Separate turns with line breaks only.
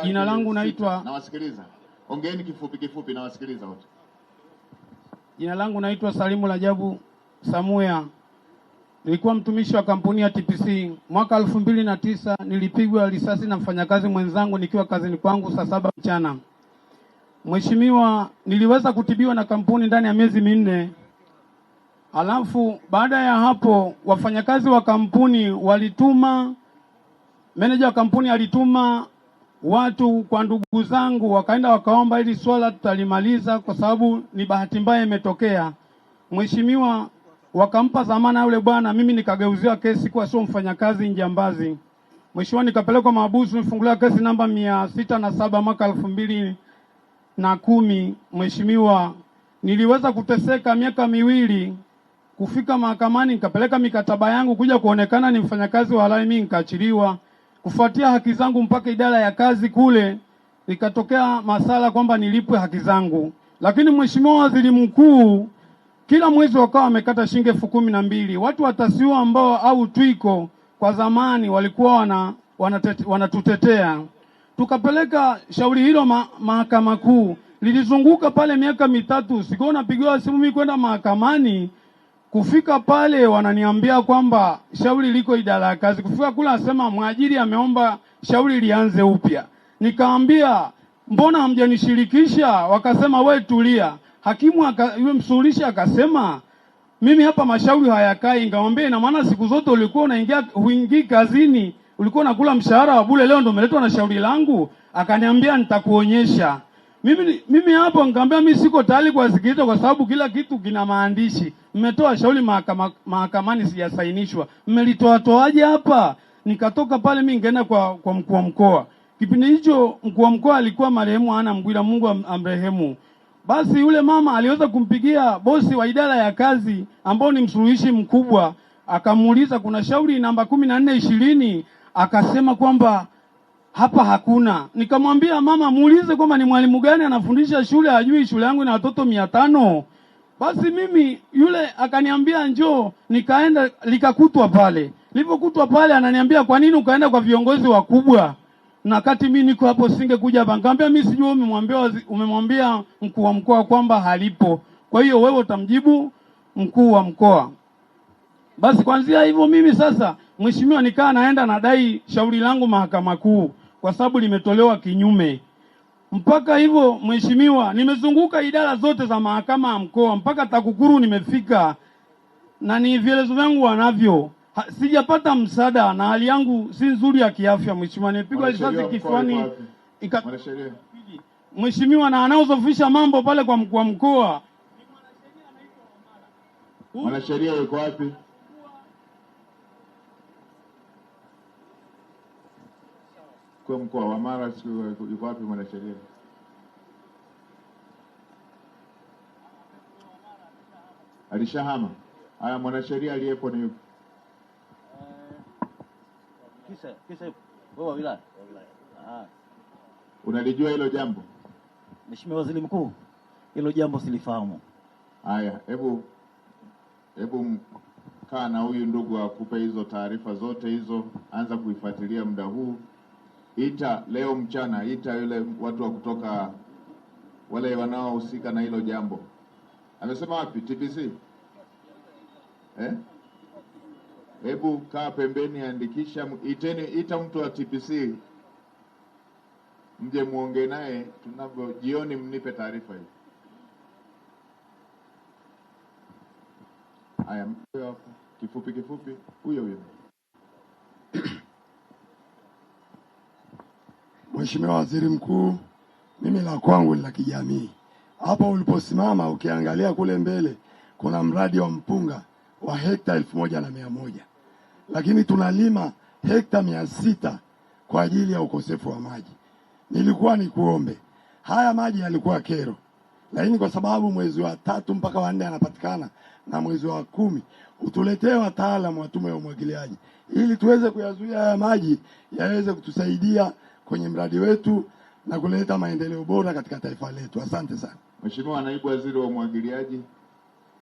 Jina langu naitwa,
nawasikiliza. Ongeeni kifupi nawasikiliza wote.
Jina langu naitwa Salimu Rajabu Samuya. Nilikuwa mtumishi wa kampuni ya TPC. Mwaka 2009 nilipigwa risasi na mfanyakazi mwenzangu nikiwa kazini kwangu saa 7 mchana. Mheshimiwa, niliweza kutibiwa na kampuni ndani ya miezi 4. Alafu baada ya hapo wafanyakazi wa kampuni walituma, meneja wa kampuni alituma watu kwa ndugu zangu, wakaenda wakaomba ili swala tutalimaliza kwa sababu ni bahati mbaya imetokea. Mheshimiwa, wakampa dhamana yule bwana, mimi nikageuziwa kesi kwa sio mfanyakazi njambazi. Mheshimiwa, nikapelekwa mahabusu, nifunguliwa kesi namba 607 mwaka 2010. Mheshimiwa, niliweza kuteseka miaka 2 kufika mahakamani, nikapeleka mikataba yangu kuja kuonekana ni mfanyakazi wa halali, mimi nikaachiliwa. Kufuatia haki zangu mpaka idara ya kazi kule, ikatokea masala kwamba nilipwe haki zangu. Lakini Mheshimiwa Waziri Mkuu, kila mwezi wakawa wamekata shilingi 12,000. Watu watasiwa ambao au twiko kwa zamani walikuwa wanatutetea. Tukapeleka shauri hilo mahakama kuu. Lilizunguka pale miaka 3, sikuwa napigiwa simu mimi kwenda mahakamani. Kufika pale wananiambia kwamba shauri liko idara ya kazi. Kufika kule anasema mwajiri ameomba shauri lianze upya. Nikaambia mbona hamjanishirikisha? Wakasema we tulia. Hakimu yule msuluhishi akasema mimi hapa mashauri hayakai. Nikamwambia ina maana siku zote ulikuwa huingii kazini, ulikuwa unakula mshahara wa bure, leo ndio umeletwa na shauri langu? Akaniambia nitakuonyesha. Mimi hapo nikamwambia mimi siko tayari kuwasikiliza kwa sababu kila kitu kina maandishi. Mmetoa shauri mahakamani sijasainishwa. Mmelitoa toaje hapa? Nikatoka pale mimi nikaenda kwa mkuu wa mkoa. Kipindi hicho mkuu wa mkoa alikuwa marehemu Ana Mgwira, Mungu amrehemu. Basi yule mama aliweza kumpigia bosi wa idara ya kazi ambao ni msuluhishi mkubwa, akamuuliza kuna shauri namba 1420, akasema kwamba hapa hakuna. Nikamwambia mama muulize kwamba ni mwalimu gani anafundisha shule, hajui shule yangu ina watoto 500. Basi mimi yule akaniambia njoo, nikaenda likakutwa pale. Nilipokutwa pale ananiambia kwa nini ukaenda kwa viongozi wakubwa? Na kati mimi niko hapo singekuja hapa. Nikamwambia mimi sijui umemwambia mkuu wa mkoa kwamba halipo. Kwa hiyo wewe utamjibu mkuu wa mkoa. Basi kuanzia hivyo mimi sasa mheshimiwa nikaa naenda nadai shauri langu mahakama kuu kwa sababu limetolewa kinyume. Mpaka hivyo mheshimiwa nimezunguka idara zote za mahakama ya mkoa mpaka TAKUKURU nimefika na ni vielezo vyangu wanavyo. Sijapata msaada na hali yangu si nzuri ya kiafya mheshimiwa. Nimepigwa risasi kifuani. Mheshimiwa na anaozofisha mambo pale kwa mkuu wa mkoa.
Mwanasheria yuko wapi? Kwa mkoa wa Mara yuko wapi mwanasheria? Alishahama. Haya, mwanasheria aliyepo ni yupi?
Kisa wewe wilaya.
Unalijua hilo jambo?
Mheshimiwa Waziri Mkuu, hilo jambo silifahamu.
Haya, hebu kaa na huyu ndugu akupe hizo taarifa zote hizo, anza kuifuatilia muda huu. Ita leo mchana, ita yule watu wa kutoka wale wanaohusika na hilo jambo. Amesema wapi? TPC? Hebu kaa pembeni, andikisha, ita mtu wa TPC mje muongee naye tunavyo jioni, mnipe taarifa hii. Haya, kifupi huyo.
Mheshimiwa Waziri Mkuu, mimi la kwangu ni la kijamii. Hapa uliposimama ukiangalia kule mbele kuna mradi wa mpunga wa hekta 1,100. Lakini tunalima hekta 600 kwa ajili ya ukosefu wa maji. Nilikuwa nikuombe. Haya maji yalikuwa kero. Lakini kwa sababu mwezi wa 3 mpaka wa 4 yanapatikana na mwezi wa 10 utuletee wataalamu wa tume ya umwagiliaji ili tuweze kuyazuia haya maji yaweze kutusaidia kwenye mradi wetu na kuleta maendeleo bora katika taifa letu. Asante sana.
Mheshimiwa Naibu Waziri wa Umwagiliaji.